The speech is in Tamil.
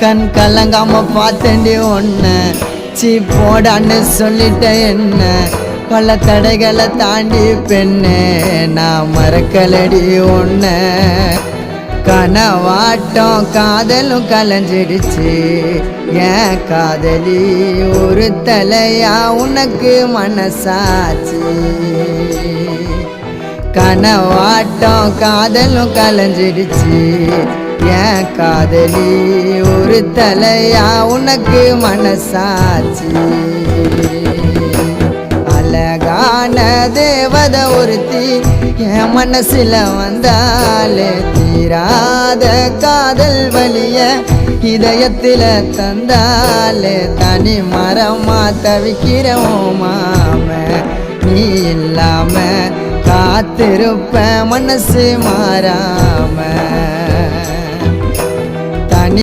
கண் கலங்காம பார்த்தேன்டி ஒன்ன சீ போடான்னு சொல்லிட்ட என்ன பல தடைகளை தாண்டி பெண்ணே நான் மறக்கலடி ஒன்ன கனவாட்டம் காதலும் கலைஞ்சிடுச்சு ஏன் காதலி ஒரு தலையா உனக்கு மனசாச்சு கனவாட்டம் காதலும் கலைஞ்சிடுச்சு ஏன் காதலி ஒரு தலையா உனக்கு மனசாச்சு அழகான தேவதை ஒருத்தி என் மனசுல வந்தாலே தீராத காதல் வலிய இதயத்தில தந்தாலே தனி மரமா தவிக்கிறோம் மாம நீ இல்லாம காத்திருப்ப மனசு மாறாம